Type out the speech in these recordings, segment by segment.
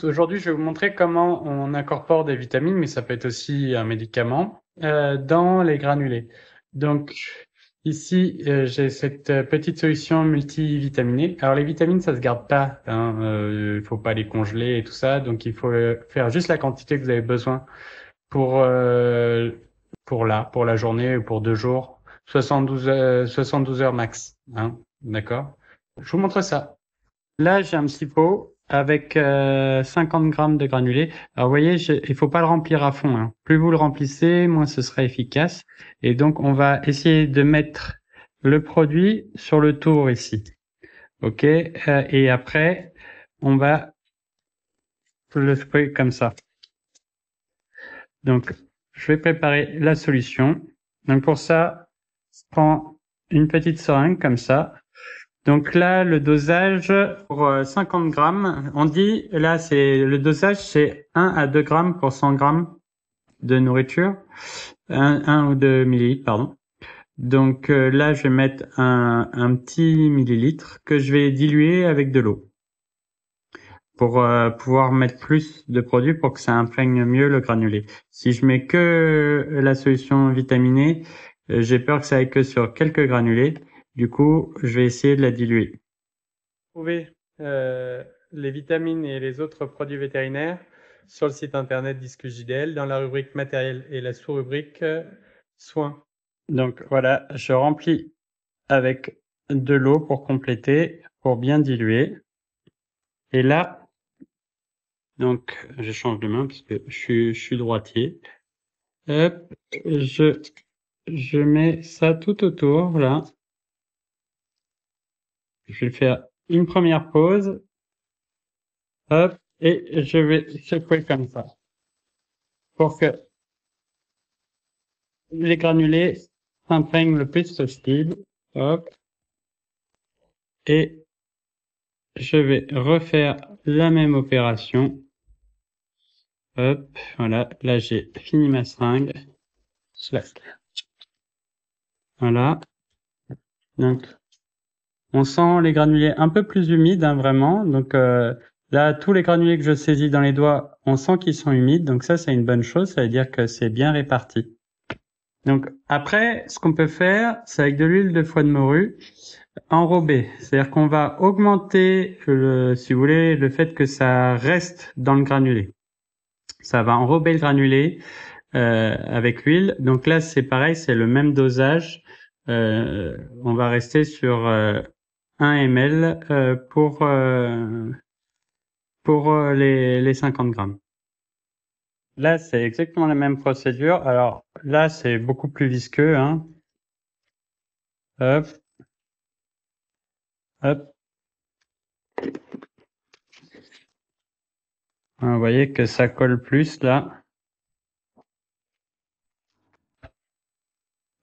Aujourd'hui, je vais vous montrer comment on incorpore des vitamines, mais ça peut être aussi un médicament, dans les granulés. Donc, ici, j'ai cette petite solution multivitaminée. Alors, les vitamines, ça se garde pas, hein, il faut pas les congeler et tout ça, donc il faut faire juste la quantité que vous avez besoin pour pour la journée ou pour 2 jours, 72 heures max, hein, d'accord? Je vous montre ça. Là, j'ai un petit pot avec 50 grammes de granulés. Alors, vous voyez, il faut pas le remplir à fond, hein. Plus vous le remplissez, moins ce sera efficace. Et donc, on va essayer de mettre le produit sur le tour ici. OK? Et après, on va le sprayer comme ça. Donc, je vais préparer la solution. Donc, pour ça, je prends une petite seringue comme ça. Donc là, le dosage pour 50 grammes, on dit, là, le dosage, c'est 1 à 2 grammes pour 100 grammes de nourriture, 1 ou 2 millilitres, pardon. Donc là, je vais mettre un petit millilitre que je vais diluer avec de l'eau pour pouvoir mettre plus de produit pour que ça imprègne mieux le granulé. Si je mets que la solution vitaminée, j'ai peur que ça aille que sur quelques granulés. Du coup, je vais essayer de la diluer. Trouver les vitamines et les autres produits vétérinaires sur le site internet d'ISCUJDL dans la rubrique matériel et la sous-rubrique soins. Donc voilà, je remplis avec de l'eau pour compléter, pour bien diluer. Et là, donc je change de main parce que je suis droitier. Hop, je mets ça tout autour là. Je vais faire une première pause. Hop, et je vais secouer comme ça pour que les granulés s'imprègnent le plus possible. Hop. Et je vais refaire la même opération. Hop. Voilà. Là, j'ai fini ma seringue. Voilà. Donc, on sent les granulés un peu plus humides, hein, vraiment. Donc, là, tous les granulés que je saisis dans les doigts, on sent qu'ils sont humides. Donc ça, c'est une bonne chose. Ça veut dire que c'est bien réparti. Donc, après, ce qu'on peut faire, c'est avec de l'huile de foie de morue, enrobé. C'est-à-dire qu'on va augmenter, si vous voulez, le fait que ça reste dans le granulé. Ça va enrober le granulé avec l'huile. Donc là, c'est pareil, c'est le même dosage. On va rester sur 1 ml pour les 50 grammes. Là, c'est exactement la même procédure. Alors là, c'est beaucoup plus visqueux, hein. Hop, hop. Vous voyez que ça colle plus là.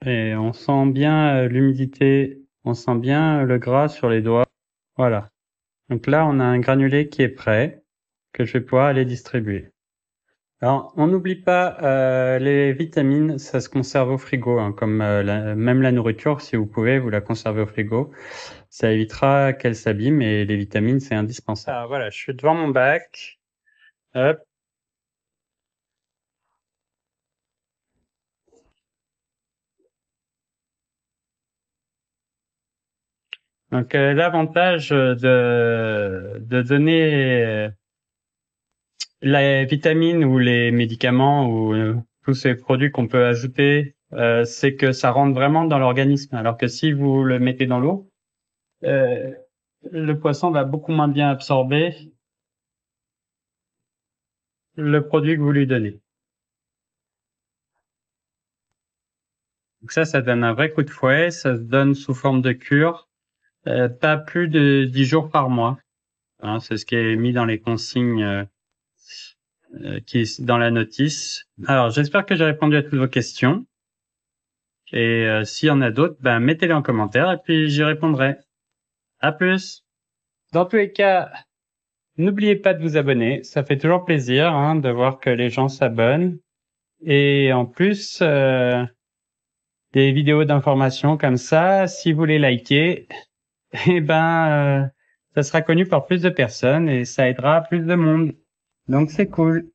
Et on sent bien l'humidité, on sent bien le gras sur les doigts. Voilà. Donc là, on a un granulé qui est prêt, que je vais pouvoir aller distribuer. Alors, on n'oublie pas les vitamines, ça se conserve au frigo, hein, comme même la nourriture, si vous pouvez, vous la conservez au frigo. Ça évitera qu'elle s'abîme et les vitamines, c'est indispensable. Alors voilà, je suis devant mon bac. Hop. Donc l'avantage de donner les vitamines ou les médicaments ou tous ces produits qu'on peut ajouter, c'est que ça rentre vraiment dans l'organisme. Alors que si vous le mettez dans l'eau, euh, le poisson va beaucoup moins bien absorber le produit que vous lui donnez. Donc ça donne un vrai coup de fouet. Ça se donne sous forme de cure, pas plus de 10 jours par mois. Hein, c'est ce qui est mis dans les consignes qui est dans la notice. Alors, j'espère que j'ai répondu à toutes vos questions. Et s'il y en a d'autres, ben, mettez-les en commentaire et puis j'y répondrai. À plus. Dans tous les cas, n'oubliez pas de vous abonner. Ça fait toujours plaisir, hein, de voir que les gens s'abonnent. Et en plus, des vidéos d'information comme ça, si vous les likez, eh ben, ça sera connu par plus de personnes et ça aidera plus de monde. Donc c'est cool.